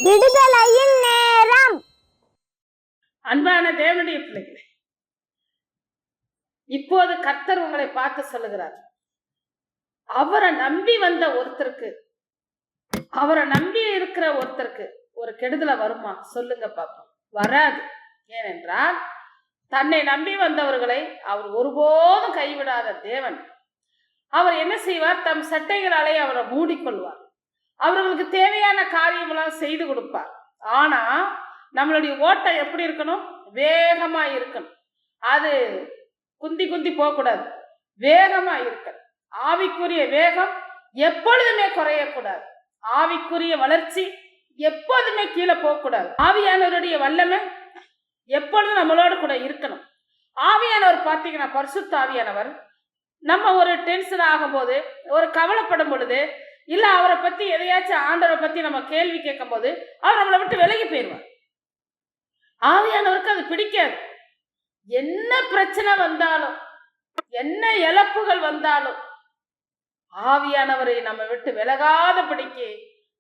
விடுதலையின் நேரம். அன்பான தேவனுடைய பிள்ளைகளே, இப்போது கர்த்தர் உங்களை பார்த்து சொல்லுகிறார், அவரை நம்பி வந்த ஒருத்தருக்கு, அவரை நம்பி இருக்கிற ஒருத்தருக்கு ஒரு கெடுதலை வருமா? சொல்லுங்க பாப்போம். வராது. ஏனென்றால் தன்னை நம்பி வந்தவர்களை அவர் ஒருபோதும் கைவிடாத தேவன். அவர் என்ன செய்வார்? தம் சட்டைகளாலே அவரை மூடிக்கொள்வார். அவர்களுக்கு தேவையான காரியமெல்லாம் செய்து கொடுப்பார். ஆனா நம்மளுடைய ஓட்டம் எப்படி இருக்கணும்? வேகமா இருக்கணும். அது குந்தி குந்தி போகக்கூடாது, வேகமா இருக்கணும். ஆவிக்குரிய வேகம் எப்பொழுதுமே குறையக்கூடாது. ஆவிக்குரிய வளர்ச்சி எப்போதுமே கீழே போகக்கூடாது. ஆவியானவருடைய வல்லமை எப்பொழுதும் நம்மளோட கூட இருக்கணும். ஆவியானவர் பார்த்தீங்கன்னா, பரிசுத்த ஆவியானவர் நம்ம ஒரு டென்ஷன் ஆகும் போது, ஒரு கவலைப்படும் பொழுது, இல்ல அவரை பத்தி எதையாச்சும் ஆண்டவரை பத்தி நம்ம கேள்வி கேட்கும் போது அவர் நம்மளை விட்டு விலகி போயிடுவார். ஆவியானவருக்கு அது பிடிக்காது. என்ன பிரச்சனை வந்தாலும், என்ன இழப்புகள் வந்தாலும், ஆவியானவரை நம்ம விட்டு விலகாதபடிக்கு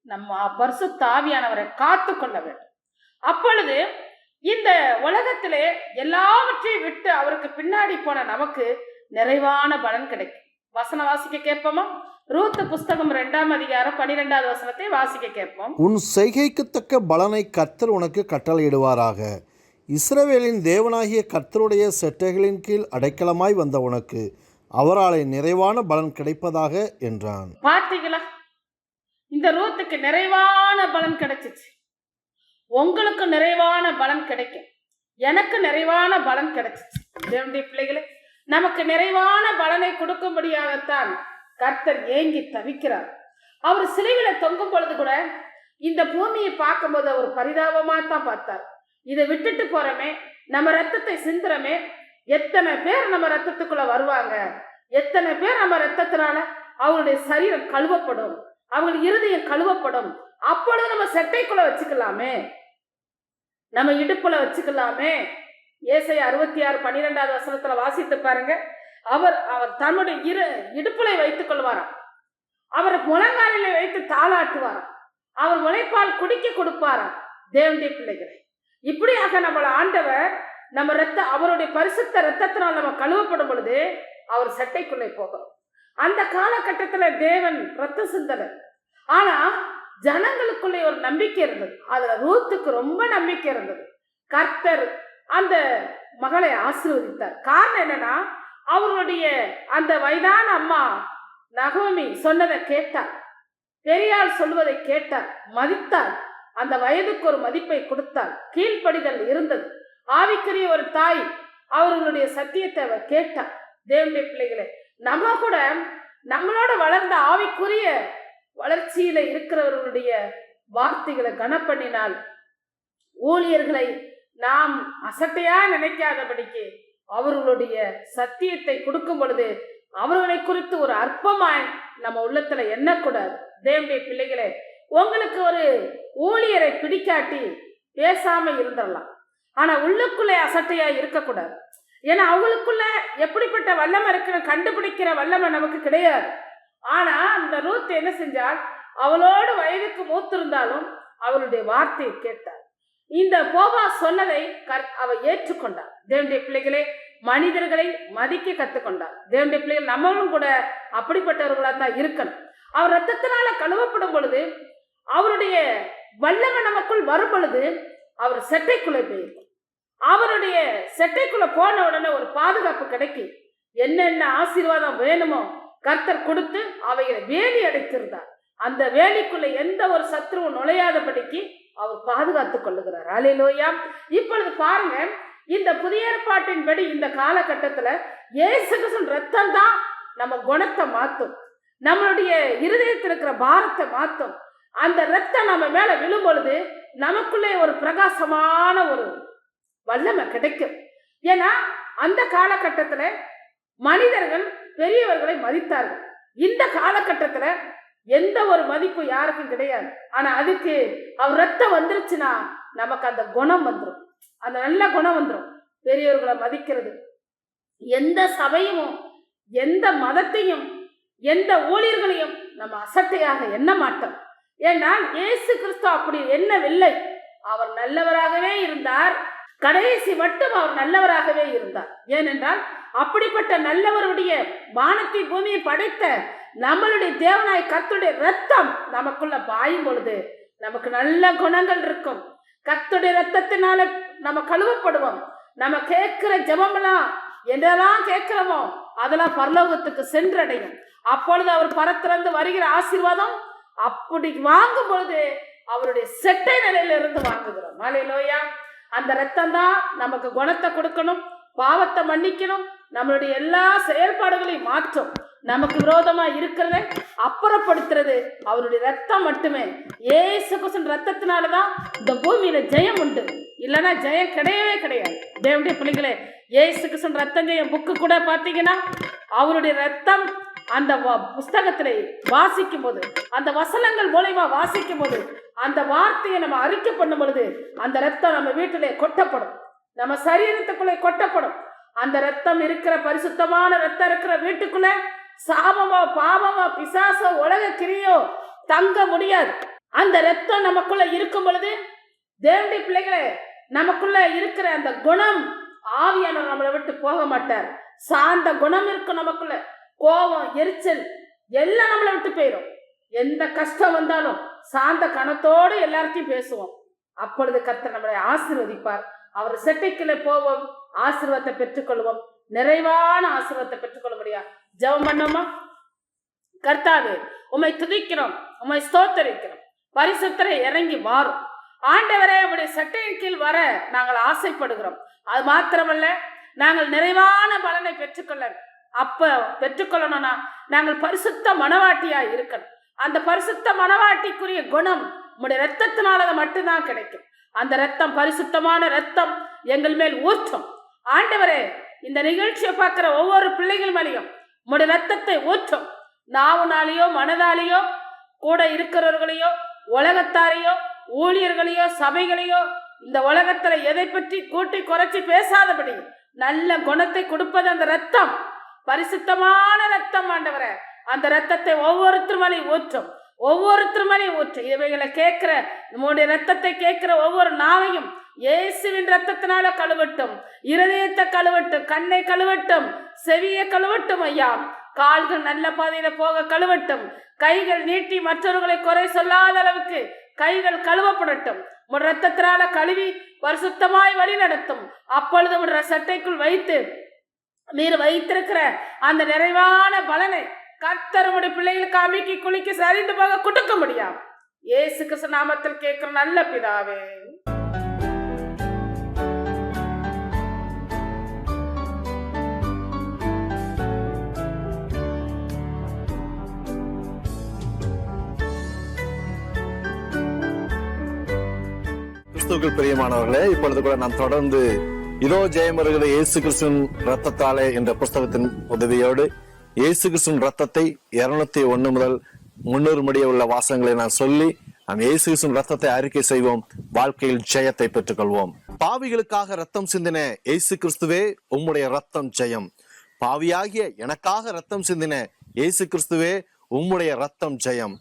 நம்ம பரிசுத்த ஆவியானவரை காத்து கொள்ள வேண்டும். அப்பொழுது இந்த உலகத்திலே எல்லாவற்றையும் விட்டு அவருக்கு பின்னாடி போன நமக்கு நிறைவான பலன் கிடைக்கும். வசனம் வாசிக்க கேட்போமா? ரூத் புஸ்தகம் 2ஆம் அதிகாரம் 12வது வசனத்தை வாசிக்க கேட்போம். உன் செய்கைக்கு தக்க பலனை கர்த்தர் உனக்கு கட்டளையிடுவாராக. இஸ்ரவேலின் தேவனாகிய கர்த்தருடைய செட்டைகளின் கீழ் அடைக்கலமாய் வந்த உனக்கு அவராலே நிறைவான பலன் கிடைப்பதாக என்றான். பார்த்தீங்களா? இந்த ரூத்துக்கு நிறைவான பலன் கிடைச்சிச்சு. உங்களுக்கு நிறைவான பலன் கிடைக்கும். எனக்கு நிறைவான பலன் கிடைச்சிச்சு. தேவனுடைய பிள்ளைகளே, நமக்கு நிறைவான பலனை கொடுக்கும்படியாகத்தான் கர்த்தர் ஏங்கி தவிக்கிறார். அவர் சிலுவையில தொங்கும் பொழுது கூட இந்த பூமியை பார்க்கும்போது அவர் பரிதாபமா தான் பார்த்தார். இதை விட்டுட்டு போறமே, நம்ம ரத்தத்தை சிந்துறமே, எத்தனை பேர் நம்ம ரத்தத்துக்குள்ள வருவாங்க, எத்தனை பேர் நம்ம ரத்தத்தினால அவருடைய சரீரம் கழுவப்படும், அவங்களுடைய இருதயம் கழுவப்படும். அப்பொழுது நம்ம செட்டைக்குள்ள வச்சுக்கலாமே, நம்ம இடுப்புல வச்சுக்கலாமே. ஏசாயா 66:12வது வசனத்துல வாசித்து பாருங்க. அவர் தன்னுடைய இடுப்புலை வைத்துக் கொள்வாராம். அவர் முழங்காலிலே வைத்து தாளாட்டுவாராம். அவர் முளைப்பால் குடிக்க கொடுப்பாராம். தேவனுடைய பிள்ளைகளை, இப்படியாக நம்மள ஆண்டவர் நம்ம அவருடைய பரிசுத்த ரத்தத்தினால் நம்ம கழுவப்படும் பொழுது அவர் சட்டைக்குள்ளே போகிறோம். அந்த காலகட்டத்துல தேவன் ரத்த சிந்தனை. ஆனா ஜனங்களுக்குள்ளே ஒரு நம்பிக்கை இருந்தது. அதுல ரூத்துக்கு ரொம்ப நம்பிக்கை இருந்தது. கர்த்தர் அந்த மகளை ஆசீர்வதித்தார். காரணம் என்னன்னா, அவருடைய அந்த வயதான அம்மா நகோமி சொன்னதை கேட்டார், பெரியாள் சொல்வதை கேட்டார், மதித்தார். அந்த வயதுக்கு ஒரு மதிப்பை கொடுத்தார். கீழ்ப்படிதல் இருந்தது. ஆவிக்குரிய ஒரு தாய் அவர்களுடைய சத்தியத்தை அவர் கேட்டார். தேவனுடைய பிள்ளைகளே, நம்ம கூட நம்மளோட வளர்ந்த ஆவிக்குரிய வளர்ச்சியில இருக்கிறவர்களுடைய வார்த்தைகளை கனப்பண்ணினால், ஊழியர்களை நாம் அசட்டையா நினைக்காதபடிக்கு அவர்களுடைய சத்தியத்தை கொடுக்கும் பொழுது அவர்களை குறித்து ஒரு அற்பமாய் நம்ம உள்ளத்துல எண்ணக்கூடாது. தேவனுடைய பிள்ளைகளே, உங்களுக்கு ஒரு ஊழியரை பிடிக்காட்டி பேசாம இருந்துடலாம். ஆனா உள்ளுக்குள்ளே அசட்டையா இருக்கக்கூடாது. ஏன்னா அவங்களுக்குள்ள எப்படிப்பட்ட வல்லமை இருக்குன்னு கண்டுபிடிக்கிற வல்லமை நமக்கு கிடையாது. ஆனா அந்த ரூத் என்ன செஞ்சால், அவளோடு வயதுக்கு மூத்திருந்தாலும் அவருடைய வார்த்தையை கேட்டார். இந்த போவா சொன்னதை அவ ஏற்றுக்கொண்டார். தேவனுடைய பிள்ளைகளே, மனிதர்களை மதிக்க கற்றுக்கொண்டார். தேவனுடைய பிள்ளைகள் நம்மளும் கூட அப்படிப்பட்டவர்களா தான் இருக்கணும். அவர் ரத்தத்தினால கழுவப்படும் பொழுது, அவருடைய வல்லமை நமக்குள் வரும் பொழுது அவர் செட்டைக்குள்ளே போயிருக்கும். அவருடைய செட்டைக்குள்ள போன உடனே ஒரு பாதுகாப்பு கிடைக்கும். என்னென்ன ஆசீர்வாதம் வேணுமோ கர்த்தர் கொடுத்து அவைகளை வேலி அடைத்திருந்தார். அந்த வேலிக்குள்ள எந்த ஒரு சத்துருவும் நுழையாதபடிக்கு அவர் பாதுகாத்துக் கொள்ளுகிறார். அல்லேலூயா. இப்பொழுது பாருங்க, இந்த புதிய ஏற்பாட்டின்படி இந்த காலகட்டத்துல இயேசு கிறிஸ்துவின் ரத்தம் தான் நம்ம குணத்தை மாத்தும், நம்மளுடைய இருதயத்தில் இருக்கிற பாரத்தை மாத்தும். அந்த ரத்தம் நம்ம மேல விழும் பொழுது நமக்குள்ளே ஒரு பிரகாசமான ஒரு வல்லமை கிடைக்கும். ஏன்னா அந்த காலகட்டத்துல மனிதர்கள் பெரியவர்களை மதித்தார்கள். இந்த காலகட்டத்துல எந்த ஒரு மதிப்பு யாருக்கும் கிடையாது. ஆனா அதுக்கு அவர் ரத்தம் வந்துருச்சுன்னா நமக்கு அந்த குணம் வந்துடும், அந்த நல்ல குணம் வந்துடும். பெரியவர்களை மதிக்கிறது. எந்த சபையும், எந்த மதத்தையும், எந்த ஊழியர்களையும் நம்ம அசட்டையாக எண்ண மாட்டோம். ஏனால் இயேசு கிறிஸ்து அப்படி எண்ணவில்லை. அவர் நல்லவராகவே இருந்தார். கடைசி மட்டும் அவர் நல்லவராகவே இருந்தார். ஏனென்றால் அப்படிப்பட்ட நல்லவருடைய வானத்தை பூமியை படைத்த நம்மளுடைய தேவனாய் கர்த்தருடைய ரத்தம் நமக்குள்ள பாயும் பொழுது நமக்கு நல்ல குணங்கள் இருக்கும். கர்த்தருடைய ரத்தத்தினால நம்ம கழுவப்படுவோம். நம்ம கேட்கிற ஜெபமெல்லாம் என்னெல்லாம் கேட்கிறோமோ அதெல்லாம் பரலோகத்துக்கு சென்றடையும். அப்பொழுது அவர் பரத்திலிருந்து வருகிற ஆசீர்வாதம் அப்படி வாங்கும் பொழுது அவருடைய செட்டை நிலையில இருந்து வாங்குகிறோம். ஹல்லேலூயா. அந்த ரத்தம் தான் நமக்கு குணத்தை கொடுக்கணும், பாவத்தை மன்னிக்கணும், நம்மளுடைய எல்லா செயல்பாடுகளையும் மாற்றும். நமக்கு விரோதமா இருக்கிறத அப்புறப்படுத்துறது அவருடைய ரத்தம் மட்டுமே. இயேசு கிறிஸ்துவின் ரத்தத்தினாலதான் இந்த பூமியில ஜெயம் உண்டு. இல்லைன்னா ஜெயம் கிடையவே கிடையாது. தேவனுடைய பிள்ளைகளே, இயேசு கிறிஸ்துவின் ரத்தம் ஜெயம் புக்கு கூட பார்த்தீங்கன்னா அவருடைய ரத்தம் அந்த புஸ்தகத்திலே வாசிக்கும் போது, அந்த வசனங்கள் மூலமா வாசிக்கும் போது, அந்த வார்த்தையை நம்ம அறிக்கை பண்ணும் பொழுது அந்த ரத்தம் நம்ம வீட்டிலே கொட்டப்படும், நம்ம சரீரத்துக்குள்ளே கொட்டப்படும். அந்த ரத்தம் இருக்கிற பரிசுத்தமான ரத்தம் இருக்கிற வீட்டுக்குள்ள சாபமோ பாவமோ பிசாசோ உலக கிரியோ தங்க முடியாது. அந்த ரத்தம் நமக்குள்ள இருக்கும் பொழுது தேவனுடைய பிள்ளைகளே, நமக்குள்ள இருக்கிற அந்த குணம் ஆவியானவர் நம்மளை விட்டு போக மாட்டார். சாந்த குணம் இருக்கும் நமக்குள்ள. கோபம், எரிச்சல் எல்லாம் நம்மளை விட்டு போயிடும். எந்த கஷ்டம் வந்தாலும் சாந்த கணத்தோடு எல்லார்த்தையும் பேசுவோம். அப்பொழுது கர்த்தர் நம்மளை ஆசீர்வதிப்பார். அவர் செட்டைக்குள்ளே போவோம், ஆசீர்வாதத்தை பெற்றுக்கொள்வோம், நிறைவான ஆசீர்வாதத்தை பெற்றுக்கொள்ள முடியாது. ஜெபம் பண்ணோமா? கர்த்தாவே, உம்மை துதிக்கிறோம், உம்மை ஸ்தோத்தரிக்கிறோம். பரிசுத்தரை இறங்கி மாறும். ஆண்டவரே, உம்முடைய சட்டையின் கீழ் வர நாங்கள் ஆசைப்படுகிறோம். அது மாத்திரமல்ல, நாங்கள் நிறைவான பலனை பெற்றுக்கொள்ள பெற்றுக்கொள்ளணும்னா நாங்கள் பரிசுத்த மனவாட்டியா இருக்கணும். அந்த பரிசுத்த மனவாட்டிக்குரிய குணம் உம்முடைய ரத்தத்தினால மட்டும்தான் கிடைக்கும். அந்த ரத்தம் பரிசுத்தமான ரத்தம் எங்கள் மேல் ஊற்றும். ஆண்டவரே, இந்த நிகழ்ச்சியை பார்க்கிற ஒவ்வொரு பிள்ளைகள் மேலேயும் உம்முடைய ரத்தத்தை ஊற்றும். நாவுனாலேயோ மனதாலேயோ கூட இருக்கிறவர்களையோ உலகத்தாரையோ ஊழியர்களையோ சபைகளையோ இந்த உலகத்துல எதை பற்றி கூட்டி குறைச்சி பேசாதபடி நல்ல குணத்தை கொடுப்பது அந்த ரத்தம், பரிசுத்தமான ரத்தம். ஆண்டவரே, அந்த ரத்தத்தை ஒவ்வொருத்தர் மேலேயும் ஊற்றும், ஒவ்வொருத்தர் மேலேயும் ஊற்றும். இவைகளை கேட்கிற நம்முடைய ரத்தத்தை கேட்கிற ஒவ்வொரு நாவையும் இயேசுவின் ரத்தத்தினால கழுவட்டும். இருதயத்தை கழுவட்டும், கண்ணை கழுவட்டும், செவியை கழுவட்டும். ஐயா, கால்கள் நல்ல பாதையில போக கழுவட்டும். கைகள் நீட்டி மற்றவர்களை குறை சொல்லாத அளவுக்கு கைகள் கழுவப்படட்டும். உன் ரத்தத்தினால கழுவி பரிசுத்தமாய் வழி நடத்தும். அப்பொழுது உன் சட்டைக்குள் வைத்து நீர் வைத்திருக்கிற அந்த நிறைவான பலனை கர்த்தர் உம்முடைய பிள்ளைகளுக்கு அமைக்கி குளிக்க சரிந்து போக கொடுக்க முடியும். இயேசு கிறிஸ்து நாமத்தில் கேட்கிற நல்ல பிதாவே. கிறிஸ்துவுக்குள் பிரியமானவர்களே, இப்பொழுது கூட நாம் தொடர்ந்து இதோ ஜெயம் வருகிற இயேசு கிறிஸ்துவின் ரத்தத்தாலே என்ற புஸ்தகத்தின் உதவியோடு இயேசு கிறிஸ்துவின் ரத்தத்தை 201 முதல் 300 முடிய உள்ள வாசகங்களை நான் சொல்லி நாம் இயேசு கிறிஸ்துவின் ரத்தத்தை அறிக்கை செய்வோம். வாழ்க்கையில் ஜெயத்தை பெற்றுக்கொள்வோம். பாவிகளுக்காக ரத்தம் சிந்தின இயேசு கிறிஸ்துவே, உம்முடைய ரத்தம் ஜெயம். பாவியாகிய எனக்காக ரத்தம் சிந்தின இயேசு கிறிஸ்துவே, உம்முடைய ரத்தம் ஜெயம்.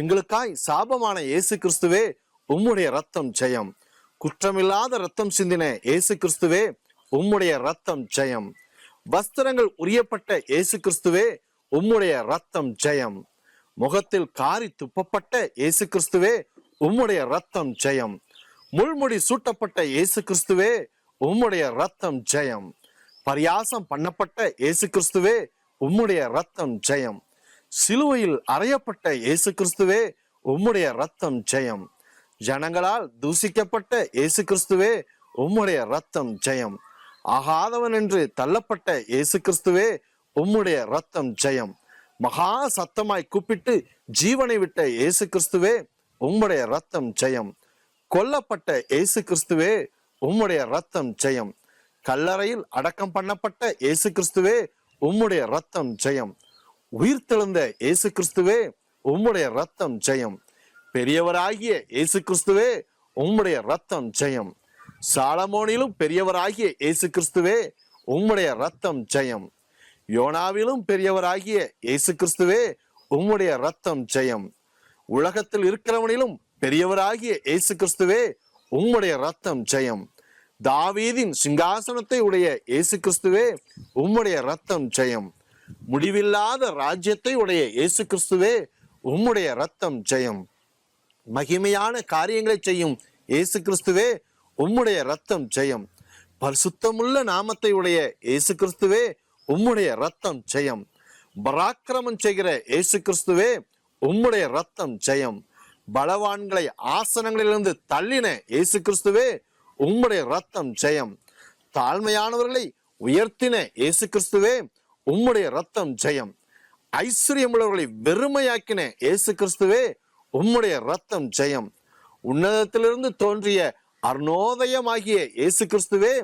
எங்களுக்காய் சாபமான இயேசு கிறிஸ்துவே, உம்முடைய ரத்தம் ஜெயம். குற்றமில்லாத ரத்தம் சிந்தின இயேசு கிறிஸ்துவே, உம்முடைய ரத்தம் ஜெயம். வஸ்திரங்கள் உரியப்பட்ட இயேசு கிறிஸ்துவே, உம்முடைய ரத்தம் ஜெயம். முகத்தில் காரி துப்பப்பட்ட இயேசு கிறிஸ்துவே, உம்முடைய ரத்தம் ஜெயம். முள்முடி சூட்டப்பட்ட இயேசு கிறிஸ்துவே, உம்முடைய ரத்தம் ஜெயம். பரியாசம் பண்ணப்பட்ட இயேசு கிறிஸ்துவே, உம்முடைய ரத்தம் ஜெயம். சிலுவையில் அறையப்பட்ட இயேசு கிறிஸ்துவே, உம்முடைய ரத்தம் ஜெயம். ஜனங்களால் தூசிக்கப்பட்ட இயேசு கிறிஸ்துவே, உம்முடைய ரத்தம் ஜெயம். ஆகாதவன் என்று தள்ளப்பட்ட இயேசு கிறிஸ்துவே, உம்முடைய ரத்தம் ஜெயம். மகா சத்தமாய் கூப்பிட்டு ஜீவனை விட்ட இயேசு கிறிஸ்துவே, உம்முடைய ரத்தம் ஜெயம். கொல்லப்பட்ட இயேசு கிறிஸ்துவே, உம்முடைய ரத்தம் ஜெயம். கல்லறையில் அடக்கம் பண்ணப்பட்ட இயேசு கிறிஸ்துவே, உம்முடைய ரத்தம் ஜெயம். உயிர்த்தெழுந்த இயேசு கிறிஸ்துவே, உம்முடைய ரத்தம் ஜெயம். பெரியவராகிய இயேசு கிறிஸ்துவே, உம்முடைய ரத்தம் ஜெயம். சாலமோனிலும் பெரியவராகிய இயேசு கிறிஸ்துவே, உம்முடைய ரத்தம் ஜெயம். யோனாவிலும் பெரியவராகிய இயேசு கிறிஸ்துவே, உம்முடைய ரத்தம் ஜெயம். உலகத்தில் இருக்கிறவனிலும் பெரியவராகிய இயேசு கிறிஸ்துவே, உம்முடைய ரத்தம் ஜெயம். தாவீதின் சிங்காசனத்தை உடைய இயேசு கிறிஸ்துவே, உம்முடைய ரத்தம் ஜெயம். முடிவில்லாத ராஜ்யத்தை உடைய இயேசு கிறிஸ்துவே, உம்முடைய ரத்தம் ஜெயம். மகிமையான காரியங்களை செய்யும் இயேசு கிறிஸ்துவே, உம்முடைய ரத்தம் ஜெயம். பரிசுத்தமுள்ள நாமத்தை உடைய இயேசு கிறிஸ்துவே, உம்முடைய ரத்தம் ஜெயம். பராக்கிரமம் செய்கிற இயேசு கிறிஸ்துவே, உம்முடைய ரத்தம் ஜெயம். பலவான்களை ஆசனங்களிலிருந்து தள்ளின இயேசு கிறிஸ்துவே, உம்முடைய ரத்தம் ஜெயம். தாழ்மையானவர்களை உயர்த்தின இயேசு கிறிஸ்துவே, உம்முடைய ரத்தம் ஜெயம். ஐஸ்வர்யமுள்ளவர்களை வெறுமையாக்கின இயேசு கிறிஸ்துவே, உம்முடைய ரத்தம் ஜெயம். உன்னதத்திலிருந்து தோன்றிய அருணோதயமாகிய இயேசு கிறிஸ்துவே,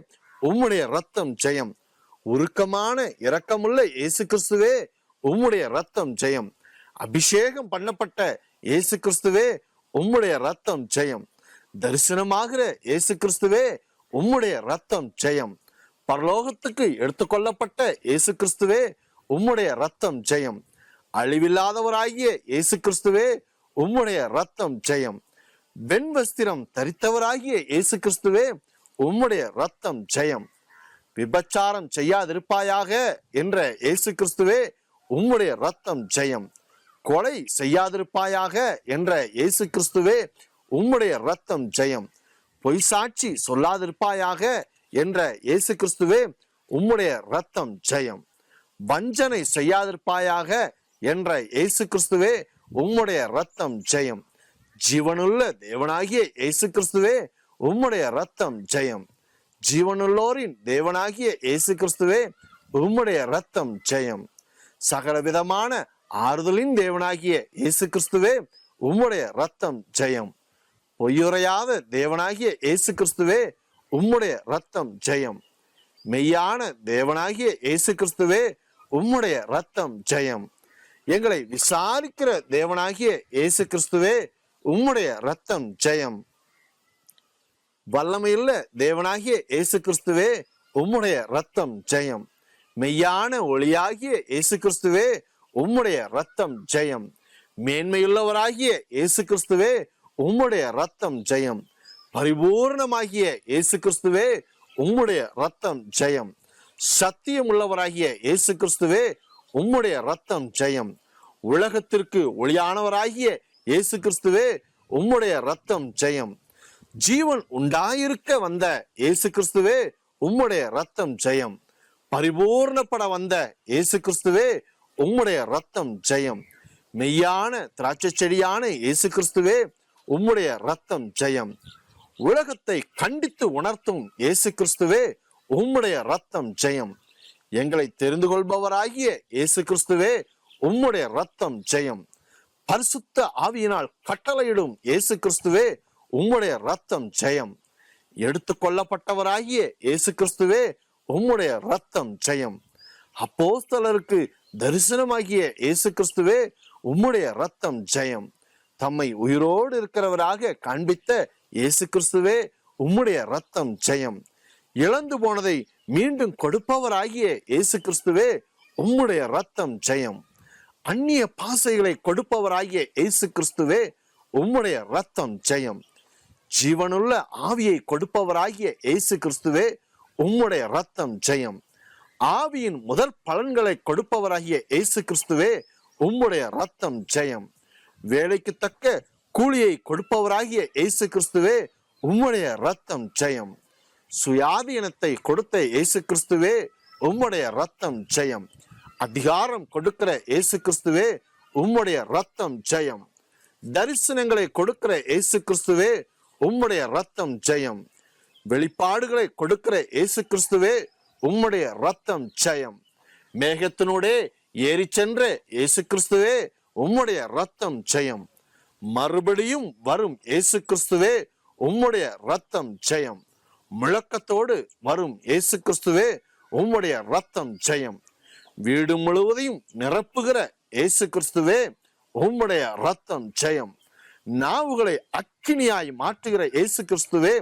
உம்முடைய ரத்தம் ஜெயம். உருக்கமான இரக்கமுள்ள இயேசு கிறிஸ்துவே, உம்முடைய ரத்தம் ஜெயம். அபிஷேகம் பண்ணப்பட்ட இயேசு கிறிஸ்துவே, உம்முடைய ரத்தம் ஜெயம். தரிசனமாகிற இயேசு கிறிஸ்துவே, உம்முடைய ரத்தம் ஜெயம். பரலோகத்துக்கு எடுத்துக்கொள்ளப்பட்ட இயேசு கிறிஸ்துவே, உம்முடைய ரத்தம் ஜெயம். அழிவில்லாதவராகிய இயேசு கிறிஸ்துவே, உம்முடைய ரத்தம் ஜெயம். வெண்வஸ்திரம் தரித்தவராகிய இயேசு கிறிஸ்துவே, உம்முடைய ரத்தம் ஜெயம். விபச்சாரம் செய்யாதிருப்பாயாக என்ற இயேசு கிறிஸ்துவே, உம்முடைய ரத்தம் ஜெயம். கொலை செய்யாதிருப்பாயாக என்ற இயேசு கிறிஸ்துவே, உம்முடைய ரத்தம் ஜெயம். பொய் சாட்சி சொல்லாதிருப்பாயாக என்ற இயேசு கிறிஸ்துவே, உம்முடைய ரத்தம் ஜெயம். வஞ்சனை செய்யாதிருப்பாயாக என்ற இயேசு கிறிஸ்துவே, உம்முடைய ரத்தம் ஜெயம். ஜீவனுள்ள தேவனாகிய இயேசு கிறிஸ்துவே, உம்முடைய ரத்தம் ஜெயம். ஜீவனுள்ளோரின் தேவனாகிய இயேசு கிறிஸ்துவே, உம்முடைய ரத்தம் ஜெயம். சகலவிதமான ஆறுதலின் தேவனாகிய இயேசு கிறிஸ்துவே, உம்முடைய ரத்தம் ஜெயம். பொய்யுரையாத தேவனாகிய இயேசு கிறிஸ்துவே, உம்முடைய ரத்தம் ஜெயம். மெய்யான தேவனாகிய இயேசு கிறிஸ்துவே, உம்முடைய ரத்தம் ஜெயம். எங்களை விசாரிக்கிற தேவனாகிய இயேசு கிறிஸ்துவே, உம்முடைய ரத்தம் ஜெயம். வல்லமையுள்ள தேவனாகிய இயேசு கிறிஸ்துவே, உம்முடைய ரத்தம் ஜெயம். மெய்யான ஒளியாகிய இயேசு கிறிஸ்துவே, உம்முடைய ரத்தம் ஜெயம். மேன்மையுள்ளவராகிய இயேசு கிறிஸ்துவே, உம்முடைய ரத்தம் ஜெயம். பரிபூர்ணமாகிய இயேசு கிறிஸ்துவே, உம்முடைய ரத்தம் ஜெயம். சத்தியம் உள்ளவராகிய இயேசு கிறிஸ்துவே, உம்முடைய ரத்தம் ஜெயம். உலகத்திற்கு ஒளியானவராகிய இயேசு கிறிஸ்துவே, உம்முடைய ரத்தம் ஜெயம். ஜீவன் உண்டாயிருக்க வந்த இயேசு கிறிஸ்துவே, உம்முடைய ரத்தம் ஜெயம். பரிபூர்ணப்பட வந்த இயேசு கிறிஸ்துவே, உம்முடைய ரத்தம் ஜெயம். மெய்யான திராட்சை செடியான இயேசு கிறிஸ்துவே, உம்முடைய ரத்தம் ஜெயம். உலகத்தை கண்டித்து உணர்த்தும் இயேசு கிறிஸ்துவே, உம்முடைய ரத்தம் ஜெயம். எங்களை தெரிந்து கொள்பவராகிய இயேசு கிறிஸ்துவே, உம்முடைய ரத்தம் ஜெயம். பரிசுத்த ஆவியினால் கட்டளையிடும் இயேசு கிறிஸ்துவே, உம்முடைய ரத்தம் ஜெயம். எடுத்துக்கொள்ளப்பட்டவராகிய இயேசு கிறிஸ்துவே, உம்முடைய ரத்தம் ஜெயம். அப்போஸ்தலருக்கு தரிசனமாகிய இயேசு கிறிஸ்துவே, உம்முடைய ரத்தம் ஜெயம். தம்மை உயிரோடு இருக்கிறவராக காண்பித்த இயேசு கிறிஸ்துவே, உம்முடைய ரத்தம் ஜெயம். இழந்து போனதை மீண்டும் கொடுப்பவராகிய இயேசு கிறிஸ்துவே, உம்முடைய ரத்தம் ஜெயம். அந்நிய பாசைகளை கொடுப்பவராகிய இயேசு கிறிஸ்துவே, உம்முடைய ரத்தம் ஜெயம். ஜீவனுள்ள ஆவியை கொடுப்பவராகிய இயேசு கிறிஸ்துவே, உம்முடைய ரத்தம் ஜெயம். ஆவியின் முதல் பலன்களை கொடுப்பவராகிய இயேசு கிறிஸ்துவே, உம்முடைய ரத்தம் ஜெயம். வேலைக்கு தக்க கூலியை கொடுப்பவராகிய இயேசு கிறிஸ்துவே, உம்முடைய ரத்தம் ஜெயம். சுயாதீனத்தை கொடுத்த இயேசு கிறிஸ்துவே, உம்முடைய ரத்தம் ஜெயம். அதிகாரம் கொடுக்கிற இயேசு கிறிஸ்துவே, உம்முடைய ரத்தம் ஜெயம். தரிசனங்களை கொடுக்கிற இயேசு கிறிஸ்துவே, உம்முடைய ரத்தம் ஜெயம். வெளிப்பாடுகளை கொடுக்கிற இயேசு கிறிஸ்துவே, உம்முடைய ரத்தம் ஜெயம். மேகத்தினூடே ஏறி சென்ற இயேசு கிறிஸ்துவே, உம்முடைய ரத்தம் ஜெயம். மறுபடியும் வரும் இயேசு கிறிஸ்துவே, உம்முடைய ரத்தம் ஜெயம். முழக்கத்தோடு வரும் இயேசு கிறிஸ்துவே, உம்முடைய ரத்தம் ஜெயம். வீடு முழுவதையும் நிரப்புகிற இயேசு கிறிஸ்துவே, உம்முடைய ரத்தம் ஜெயம். நாவுகளை அக்கினியாய் மாற்றுகிற இயேசு கிறிஸ்துவே,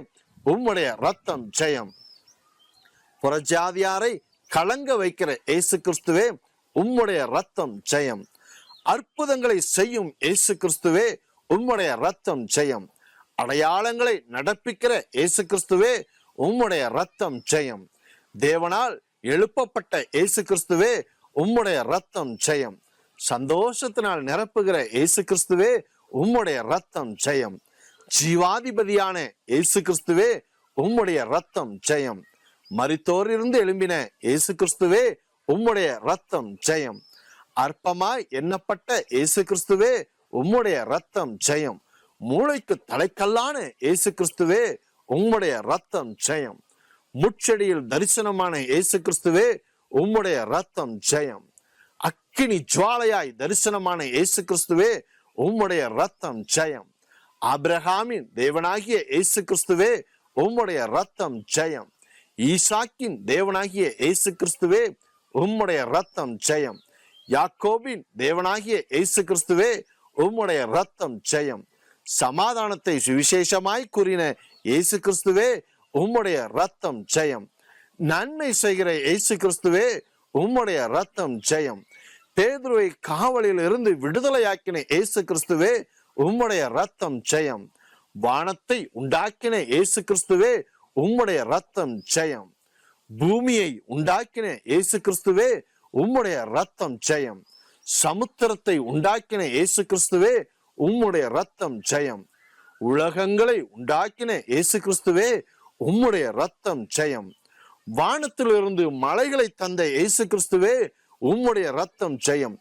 உம்முடைய ரத்தம் ஜெயம். புறஜாதியாரை கலங்க வைக்கிற இயேசு கிறிஸ்துவே, உம்முடைய ரத்தம் ஜெயம். அற்புதங்களை செய்யும் இயேசு கிறிஸ்துவே, உம்முடைய ரத்தம் ஜெயம். அடையாளங்களை நடப்பிக்கிற இயேசு கிறிஸ்துவே உம்முடைய ரத்தம் ஜெயம். தேவனால் எழுப்பப்பட்ட இயேசு கிறிஸ்துவே உம்முடைய ரத்தம் ஜெயம். சந்தோஷத்தினால் நிரப்புகிற இயேசு கிறிஸ்துவே உம்முடைய ரத்தம் ஜெயம். ஜீவாதிபதியான இயேசு கிறிஸ்துவே உம்முடைய ரத்தம் ஜெயம். மரித்தோரிலிருந்து எழும்பின இயேசு கிறிஸ்துவே உம்முடைய ரத்தம் ஜெயம். அற்பமாய் எண்ணப்பட்ட இயேசு கிறிஸ்துவே உம்முடைய ரத்தம் ஜெயம். மூளைக்கு தலைக்கல்லான இயேசு கிறிஸ்துவே உம்முடைய ரத்தம் ஜெயம். முட்செடியில் தரிசனமான இயேசு கிறிஸ்துவே உம்முடைய ரத்தம் ஜெயம். அக்கினி ஜுவாலையாய் தரிசனமான இயேசு கிறிஸ்துவே உம்முடைய ரத்தம் ஜெயம். ஆபிரகாமின் தேவனாகிய இயேசு கிறிஸ்துவே உம்முடைய ரத்தம் ஜெயம். ஈசாக்கின் தேவனாகிய இயேசு கிறிஸ்துவே உம்முடைய ரத்தம் ஜெயம். யாக்கோபின் தேவனாகிய இயேசு கிறிஸ்துவே உம்முடைய ரத்தம் ஜெயம். சமாதானத்தை சுவிசேஷமாய் கூறின இயேசு கிறிஸ்துவே உம்முடைய ரத்தம் ஜெயம். நன்மை செய்கிற இயேசு கிறிஸ்துவே உம்முடைய ரத்தம் ஜெயம். பேதுருவை காவலில் இருந்து விடுதலையாக்கின இயேசு கிறிஸ்துவே உம்முடைய ரத்தம் ஜெயம். வானத்தை உண்டாக்கின இயேசு கிறிஸ்துவே உம்முடைய ரத்தம் ஜெயம். பூமியை உண்டாக்கின இயேசு கிறிஸ்துவே உம்முடைய ரத்தம் ஜெயம். சமுத்திரத்தை உண்டாக்கின இயேசு கிறிஸ்துவே உம்முடைய ரத்தம் ஜெயம். உலகங்களை உண்டாக்கின இயேசு கிறிஸ்துவே உம்முடைய ரத்தம் ஜெயம். வானத்திலிருந்து மலைகளை தந்த இயேசு கிறிஸ்துவே உம்முடைய ரத்தம் ஜெயம்.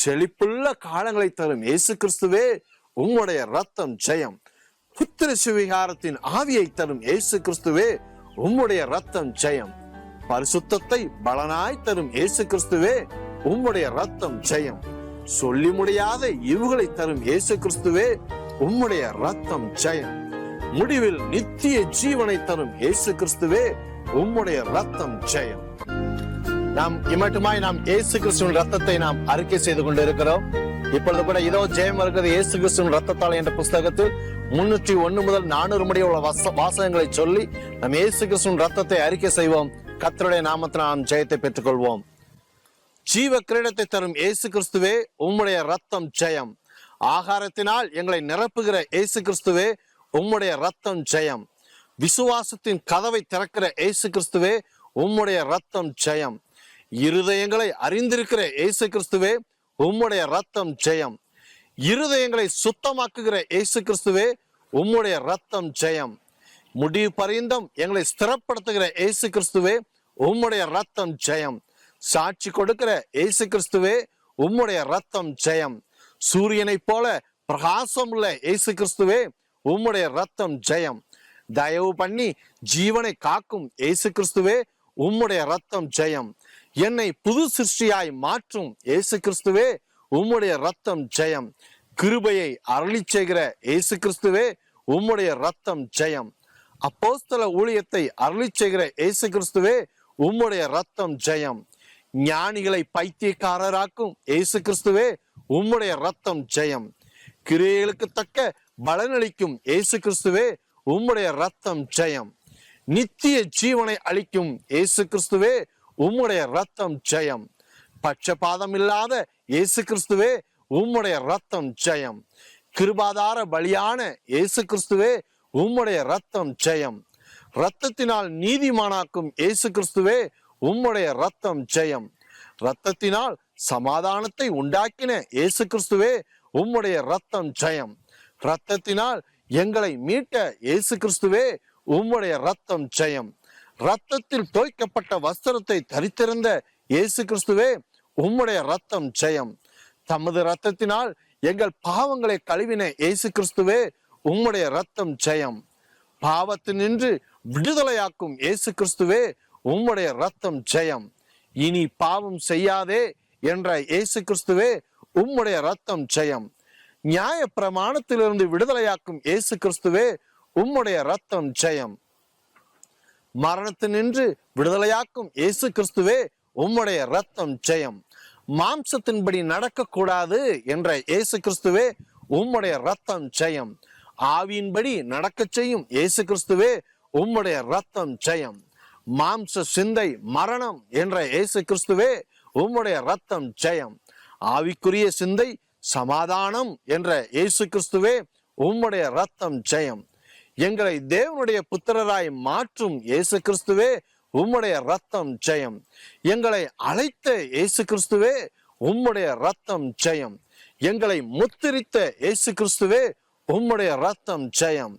செழிப்புள்ள காலங்களை தரும் இயேசு கிறிஸ்துவே உம்முடைய ரத்தம் ஜெயம். புத்திர சுவிகாரத்தின் ஆவியை தரும் இயேசு கிறிஸ்துவே உம்முடைய ரத்தம் ஜெயம். பரிசுத்தத்தை பலனாய் தரும் இயேசு கிறிஸ்துவே உம்முடைய ரத்தம் ஜெயம். சொல்லி முடியாத ஈவுகளை தரும் இயேசு கிறிஸ்துவே உம்முடைய ரத்தம் ஜெயம். முடிவில் நித்திய ஜீவனை தரும் இயேசு கிறிஸ்துவே உம்முடைய ரத்தம் ஜெயம். நாம் இமட்டுமாய் இயேசு கிறிஸ்துவின் ரத்தத்தை நாம் அறிக்கை செய்து கொண்டிருக்கிறோம். இப்பொழுது கூட இதோ ஜெயம் வருகிறது இயேசு கிறிஸ்துவின் ரத்தத்தால் என்ற புஸ்தகத்தில் 301 முதல் 400 முடிய உள்ள வாசகங்களை சொல்லி நாம் இயேசு கிறிஸ்துவின் ரத்தத்தை அறிக்கை செய்வோம். கர்த்தருடைய நாமத்தில் நாம் ஜெயத்தை பெற்றுக் கொள்வோம். ஜீவ கிரீடத்தை தரும் இயேசு கிறிஸ்துவே உம்முடைய ரத்தம் ஜெயம். ஆகாரத்தினால் எங்களை நிரப்புகிற இயேசு கிறிஸ்துவே உம்முடைய ரத்தம் ஜெயம். விசுவாசத்தின் கதவை திறக்கிற இயேசு கிறிஸ்துவே உம்முடைய ரத்தம் ஜெயம். இருதயங்களை அறிந்திருக்கிற இயேசு கிறிஸ்துவே உம்முடைய ரத்தம் ஜெயம். இருதயங்களை சுத்தமாக்குகிற இயேசு கிறிஸ்துவே உம்முடைய ரத்தம் ஜெயம். முடிவு பரியந்தம் எங்களை ஸ்திரப்படுத்துகிற இயேசு கிறிஸ்துவே உம்முடைய ரத்தம் ஜெயம். சாட்சி கொடுக்கிற இயேசு கிறிஸ்துவே உம்முடைய ரத்தம் ஜெயம். சூரியனை போல பிரகாசம் உள்ள இயேசு கிறிஸ்துவே உம்முடைய ரத்தம் ஜெயம். தயவு பண்ணி ஜீவனை காக்கும் இயேசு கிறிஸ்துவே உம்முடைய ரத்தம் ஜெயம். என்னை புது சிருஷ்டியாய் மாற்றும் இயேசு கிறிஸ்துவே உம்முடைய ரத்தம் ஜெயம். கிருபையை அருளி செய்கிற இயேசு கிறிஸ்துவே உம்முடைய ரத்தம் ஜெயம். அப்போஸ்தல ஊழியத்தை அருளி செய்கிற இயேசு கிறிஸ்துவே உம்முடைய ரத்தம் ஜெயம். ஞானிகளை பைத்தியக்காரராக்கும் இயேசு கிறிஸ்துவே உம்முடைய ரத்தம் ஜெயம். கிரியைகளுக்கு தக்க பலனளிக்கும் இயேசு கிறிஸ்துவே உம்முடைய ரத்தம் ஜெயம். நித்திய ஜீவனை அளிக்கும் இயேசு கிறிஸ்துவே உம்முடைய ரத்தம் ஜெயம். பட்சபாதம் இல்லாத இயேசு கிறிஸ்துவே உம்முடைய ரத்தம் ஜெயம். கிருபாதார பலியான இயேசு கிறிஸ்துவே உம்முடைய ரத்தம் ஜெயம். இரத்தத்தினால் நீதிமானாக்கும் இயேசு கிறிஸ்துவே உம்முடைய ரத்தம் ஜெயம். இரத்தத்தினால் சமாதானத்தை உண்டாக்கின இயேசு கிறிஸ்துவே உம்முடைய ரத்தம் ஜெயம். இரத்தத்தினால் எங்களை மீட்ட இயேசு கிறிஸ்துவே உம்முடைய ரத்தம் ஜெயம். இரத்தத்தில் தோய்க்கப்பட்ட வஸ்திரத்தை தரித்திருந்த இயேசு கிறிஸ்துவே உம்முடைய ரத்தம் ஜெயம். தமது இரத்தத்தினால் எங்கள் பாவங்களை கழுவின இயேசு கிறிஸ்துவே உம்முடைய ரத்தம் ஜெயம். பாவத்தினின்று விடுதலையாக்கும் இயேசு கிறிஸ்துவே உம்முடைய ரத்தம் ஜெயம். இனி பாவம் செய்யாதே என்ற இயேசு கிறிஸ்துவே உம்முடைய ரத்தம் ஜெயம். நியாய பிரமாணத்திலிருந்து விடுதலையாக்கும் இயேசு கிறிஸ்துவே உம்முடைய ரத்தம் ஜெயம். மரணத்தினின்று விடுதலையாக்கும் இயேசு கிறிஸ்துவே உம்முடைய ரத்தம் ஜெயம். மாம்சத்தின்படி நடக்கக்கூடாது என்ற இயேசு கிறிஸ்துவே உம்முடைய ரத்தம் ஜெயம். ஆவியின்படி நடக்க செய்யும் இயேசு கிறிஸ்துவே உம்முடைய ரத்தம் ஜெயம். மாம்ச சிந்தை மரணம் என்ற இயேசு கிறிஸ்துவே உம்முடைய ரத்தம் ஜெயம். ஆவிக்குரிய சிந்தை சமாதானம் என்ற இயேசு கிறிஸ்துவே உம்முடைய ரத்தம் ஜெயம். எங்களை தேவனுடைய புத்திரராய் மாற்றும் இயேசு கிறிஸ்துவே உம்முடைய ரத்தம் ஜெயம். எங்களை அழைத்த இயேசு கிறிஸ்துவே உம்முடைய ரத்தம் ஜெயம். எங்களை முத்திரித்த இயேசு கிறிஸ்துவே உம்முடைய ரத்தம் ஜெயம்.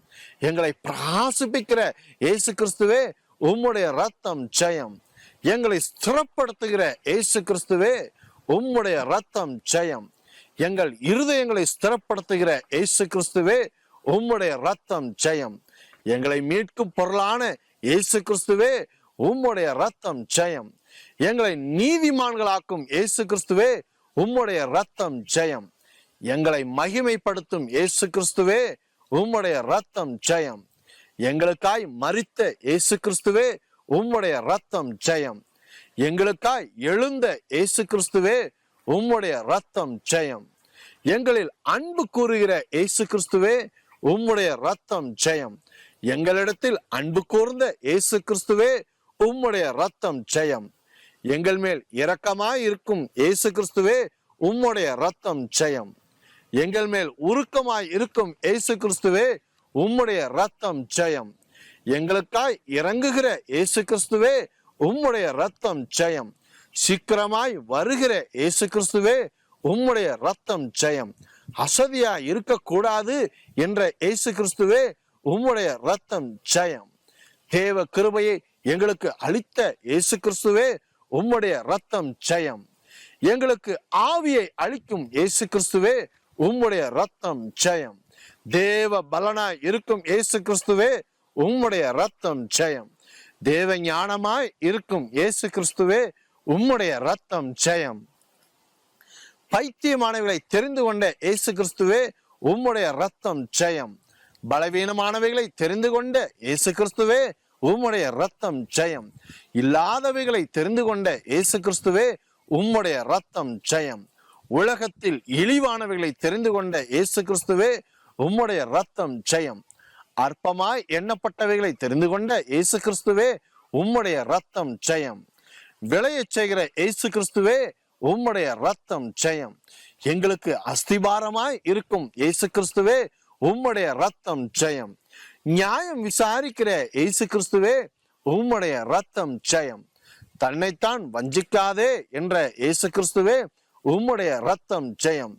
எங்களை பிரகாசிப்பிக்கிற இயேசு கிறிஸ்துவே உம்முடைய ரத்தம் ஜெயம். எங்களை ஸ்திரப்படுத்துகிற இயேசு கிறிஸ்துவே உம்முடைய ரத்தம் ஜெயம். எங்கள் இருதயங்களை ஸ்திரப்படுத்துகிற இயேசு கிறிஸ்துவே உம்முடைய ரத்தம் ஜெயம். எங்களை மீட்கும் பொருளான இயேசு கிறிஸ்துவே உம்முடைய ரத்தம் ஜெயம். எங்களை நீதிமான்களாக்கும் இயேசு கிறிஸ்துவே உம்முடைய ரத்தம் ஜெயம். எங்களை மகிமைப்படுத்தும் இயேசு கிறிஸ்துவே உம்முடைய ரத்தம் ஜெயம். எங்களுக்காய் மரித்த இயேசு கிறிஸ்துவே உம்முடைய ரத்தம் ஜெயம். எங்களுக்காய் எழுந்த இயேசு கிறிஸ்துவே உம்முடைய ரத்தம் ஜெயம். எங்களில் அன்பு கூறுகிற இயேசு கிறிஸ்துவே உம்முடைய ரத்தம் ஜெயம். எங்களிடத்தில் அன்பு கூர்ந்த இயேசு கிறிஸ்துவே உம்முடைய ரத்தம் ஜெயம். எங்கள் மேல் இரக்கமாய் இருக்கும் இயேசு கிறிஸ்துவே உம்முடைய ரத்தம் ஜெயம். எங்கள் மேல் உருக்கமாய் இருக்கும் இயேசு கிறிஸ்துவே உம்முடைய ரத்தம் ஜெயம். எங்களுக்காய் இறங்குகிற இயேசு கிறிஸ்துவே உம்முடைய ரத்தம் ஜெயம். சீக்கிரமாய் வருகிற இயேசு கிறிஸ்துவே உம்முடைய ரத்தம் ஜெயம். அசதியா இருக்கக்கூடாது என்ற இயேசு கிறிஸ்துவே உம்முடைய ரத்தம் ஜெயம். தேவ கிருபையை எங்களுக்கு அளித்த இயேசு கிறிஸ்துவே உம்முடைய ரத்தம் ஜெயம். எங்களுக்கு ஆவியை அளிக்கும் இயேசு கிறிஸ்துவே உம்முடைய ரத்தம் ஜெயம். தேவ பலனாய் இருக்கும் இயேசு கிறிஸ்துவே உம்முடைய ரத்தம் ஜெயம். தேவ ஞானமாய் இருக்கும் இயேசு கிறிஸ்துவே உம்முடைய ரத்தம் ஜெயம். பைத்தியமானவைகளை தெரிந்து கொண்ட இயேசு கிறிஸ்துவே உம்முடைய ரத்தம் ஜெயம். பலவீனமானவைகளை தெரிந்து கொண்ட இயேசு கிறிஸ்துவே உம்முடைய ரத்தம் ஜெயம். இல்லாதவைகளை தெரிந்து கொண்ட இயேசு கிறிஸ்துவே உம்முடைய ரத்தம் ஜெயம். உலகத்தில் இழிவானவைகளை தெரிந்து கொண்ட இயேசு கிறிஸ்துவே உம்முடைய ரத்தம் ஜெயம். அற்பமாய் எண்ணப்பட்டவைகளை தெரிந்து கொண்ட இயேசு கிறிஸ்துவே உம்முடைய ரத்தம் ஜெயம். விளையச் செய்கிற இயேசு கிறிஸ்துவே உம்முடைய ரத்தம் ஜெயம். எங்களுக்கு அஸ்திபாரமாய் இருக்கும் இயேசு கிறிஸ்துவே உம்முடைய ரத்தம் ஜெயம். நியாயம் விசாரிக்கிற இயேசு கிறிஸ்துவே உம்முடைய ரத்தம் ஜெயம். தன்னைத்தான் வஞ்சிக்காதே என்ற இயேசு கிறிஸ்துவே உம்முடைய ரத்தம் ஜெயம்.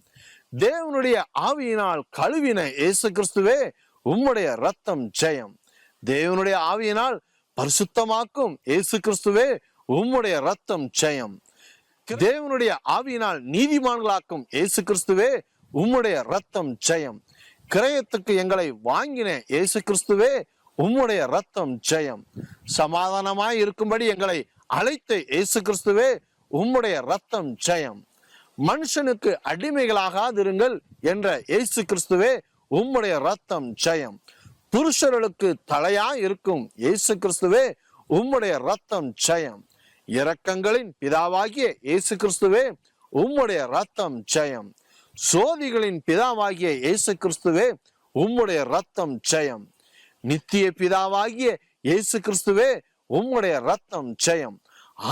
தேவனுடைய ஆவியினால் கழுவின இயேசு கிறிஸ்துவே உம்முடைய ரத்தம் ஜெயம். தேவனுடைய ஆவியினால் பரிசுத்தமாக்கும் இயேசு கிறிஸ்துவே உம்முடைய ரத்தம் ஜெயம். தேவனுடைய ஆவியினால் நீதிமான்களாக்கும் இயேசு கிறிஸ்துவே உம்முடைய ரத்தம் ஜெயம். கிரயத்துக்கு எங்களை வாங்கின இயேசு கிறிஸ்துவே உம்முடைய ரத்தம் ஜெயம். சமாதானமாய் இருக்கும்படி எங்களை அழைத்த இயேசு கிறிஸ்துவே உம்முடைய ரத்தம் ஜெயம். மனுஷனுக்கு அடிமைகளாகாதிருங்கள் என்ற இயேசு கிறிஸ்துவே உம்முடைய ரத்தம் ஜெயம். புருஷர்களுக்கு தலையாய் இருக்கும் இயேசு கிறிஸ்துவே உம்முடைய ரத்தம் ஜெயம். இரக்கங்களின் பிதாவாகிய இயேசு கிறிஸ்துவே உம்முடைய ரத்தம் ஜெயம். சோதிகளின் பிதாவாகிய இயேசு கிறிஸ்துவே உம்முடைய ரத்தம் ஜெயம். நித்திய பிதாவாகிய இயேசு கிறிஸ்துவே உம்முடைய ரத்தம் ஜெயம்.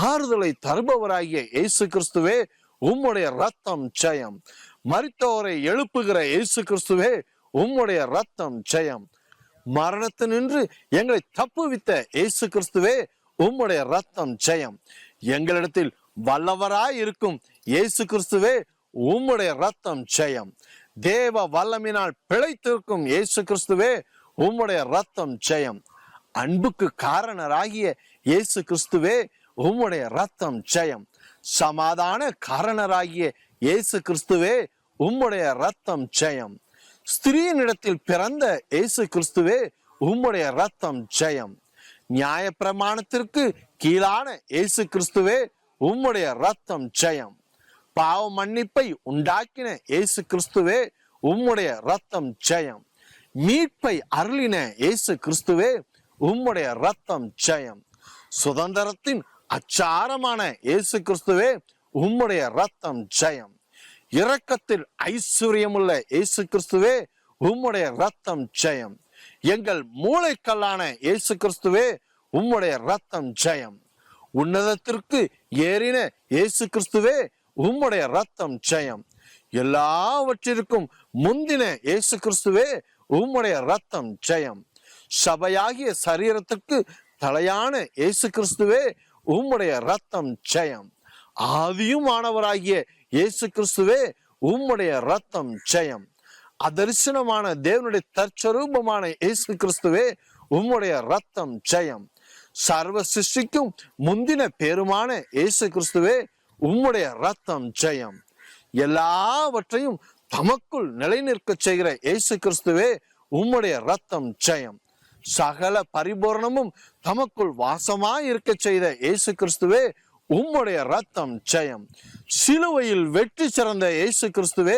ஆறுதலை தருபவராகிய இயேசு கிறிஸ்துவே உம்முடைய ரத்தம் ஜெயம். மரித்தோரை எழுப்புகிற இயேசு கிறிஸ்துவே உம்முடைய ரத்தம் ஜெயம். மரணத்தினின்று எங்களை தப்புவித்த இயேசு கிறிஸ்துவே உம்முடைய ரத்தம் ஜெயம். எங்களிடத்தில் வல்லவராய் இருக்கும் இயேசு கிறிஸ்துவே உம்முடைய ரத்தம் ஜெயம். தேவ வல்லமினால் பிழைத்திருக்கும் இயேசு கிறிஸ்துவே உம்முடைய ரத்தம் ஜெயம். அன்புக்கு காரணராகிய இயேசு கிறிஸ்துவே உம்முடைய ரத்தம் ஜெயம். சமாதான காரணராகிய இயேசு கிறிஸ்துவே உம்முடைய ரத்தம் ஜெயம். ஸ்திரீனிடத்தில் பிறந்த இயேசு கிறிஸ்துவே உம்முடைய ரத்தம் ஜெயம். நியாய பிரமாணத்திற்கு கீழான இயேசு கிறிஸ்துவே உம்முடைய ரத்தம் ஜெயம். பாவ மன்னிப்பை உண்டாக்கின இயேசு கிறிஸ்துவே உம்முடைய ரத்தம் ஜெயம். மீட்பை அருளின இயேசு கிறிஸ்துவே உம்முடைய ரத்தம் ஜெயம். சுதந்திரத்தின் அச்சாரமான இயேசு கிறிஸ்துவே உம்முடைய ரத்தம் ஜெயம். இரக்கத்தில் ஐஸ்வர்யமுள்ள இயேசு கிறிஸ்துவே உம்முடைய ரத்தம் ஜெயம். எங்கள் மூளைக்கல்லான இயேசு கிறிஸ்துவே உம்முடைய ரத்தம் ஜெயம். உன்னதத்திற்கு ஏறின இயேசு கிறிஸ்துவே உம்முடைய ரத்தம் ஜெயம். எல்லாவற்றிற்கும் முந்தின இயேசு கிறிஸ்துவே உம்முடைய ரத்தம் ஜெயம். சபையாகிய சரீரத்திற்கு தலையான இயேசு கிறிஸ்துவே உம்முடைய ரத்தம் ஜெயம். ஆதியுமானவராகிய இயேசு கிறிஸ்துவே உம்முடைய ரத்தம் ஜெயம். அதரிசனமான தேவனுடைய தற்சரூபமான இயேசு கிறிஸ்துவே உம்முடைய ரத்தம் ஜெயம். சர்வ சிருஷ்டிக்கும் முந்தின பேருமான இயேசு கிறிஸ்துவே உம்முடைய ரத்தம் ஜெயம். எல்லாவற்றையும் தமக்குள் நிலைநிற்க செய்கிற இயேசு கிறிஸ்துவே உம்முடைய ரத்தம் ஜெயம். சகல பரிபூர்ணமும் தமக்குள் வாசமாய் இருக்க செய்த இயேசு கிறிஸ்துவே உம்முடைய ரத்தம் ஜெயம். சிலுவையில் வெற்றி சிறந்த இயேசு கிறிஸ்துவே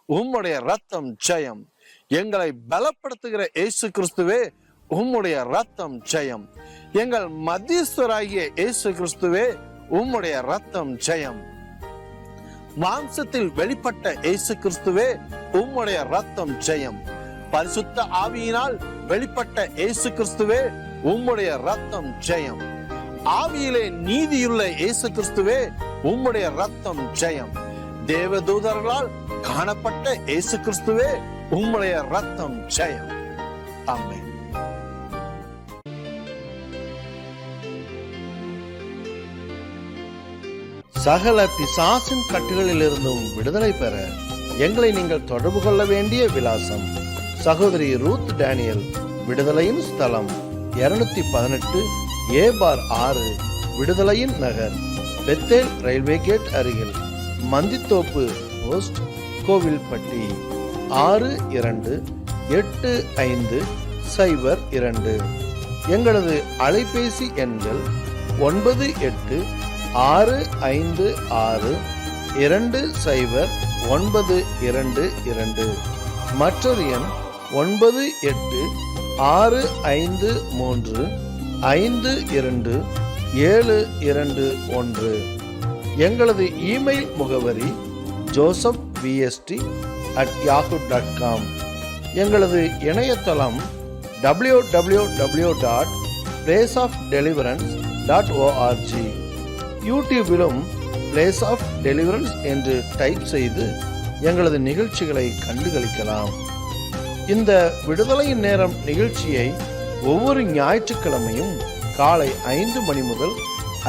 உம்முடைய ரத்தம் ஜெயம். எங்களை பலப்படுத்துகிற இயேசு கிறிஸ்துவே உம்முடைய ரத்தம் ஜெயம். எங்கள் மத்தியஸ்தராகிய இயேசு கிறிஸ்துவே உம்முடைய ரத்தம் ஜெயம். மாம்சத்தில் வெளிப்பட்ட இயேசு கிறிஸ்துவே உம்முடைய ரத்தம் ஜெயம். பரிசுத்த ஆவியினால் வெளிப்பட்ட இயேசு கிறிஸ்துவே உம்முடைய ரத்தம் ஜெயம். ஆவியிலே நீதியுள்ள இயேசு கிறிஸ்துவே உம்முடைய ரத்தம் ஜெயம். தேவதூதர்களால் காணப்பட்ட இயேசு கிறிஸ்துவே உம்முடைய ரத்தம் ஜெயம். ஆமென். சகல பிசாசின் கட்டுகளிலிருந்தும் விடுதலை பெற எங்களை நீங்கள் தொடர்பு கொள்ள வேண்டிய விலாசம்: சகோதரி ரூத் டேனியல், விடுதலையின் ஸ்தலம் 218 A/6, விடுதலையின் நகர், பெத்தேல் ரயில்வே கேட் அருகில், மந்தித்தோப்பு போஸ்ட், கோவில்பட்டி 628502. எங்களது அலைபேசி எண்கள் 9866209222. மற்றொரு எண் 9863527221. எங்களது இமெயில் முகவரி josephvst@yahoo.com. எங்களது இணையதளம் www.placeofdeliverance.org. யூடியூபிலும் பிளேஸ் ஆஃப் டெலிவரன்ஸ் என்று டைப் செய்து எங்களது நிகழ்ச்சிகளை கண்டுகளிக்கலாம். இந்த விடுதலையின் நேரம் நிகழ்ச்சியை ஒவ்வொரு ஞாயிற்றுக்கிழமையும் காலை 5 மணி முதல்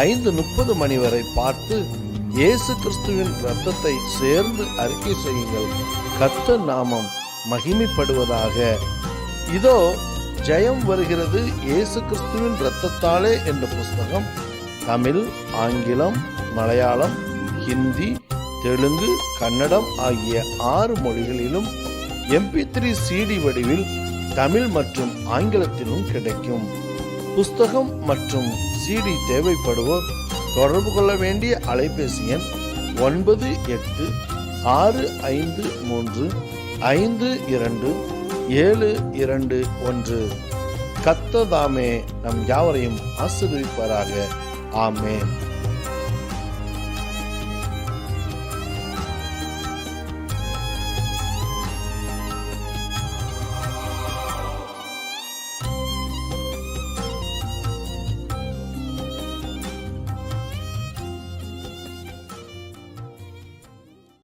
5:30 மணி வரை பார்த்து இயேசு கிறிஸ்துவின் இரத்தத்தை சேர்ந்து அறிக்கை செய்யுங்கள். கர்த்தர் நாமம் மகிமைப்படுவதாக. இதோ ஜெயம் வருகிறது இயேசு கிறிஸ்துவின் இரத்தத்தாலே என்ற புஸ்தகம் தமிழ், ஆங்கிலம், மலையாளம், ஹிந்தி, தெலுங்கு, கன்னடம் ஆகிய 6 மொழிகளிலும் MP3 CD வடிவில் தமிழ் மற்றும் ஆங்கிலத்திலும் கிடைக்கும். புஸ்தகம் மற்றும் CD தேவைப்படுவோர் தொடர்பு கொள்ள வேண்டிய அலைபேசி எண் 9865252721. கர்த்தர் தாமே நம் யாவரையும் ஆசீர்வதிப்பாராக. ஆமென்.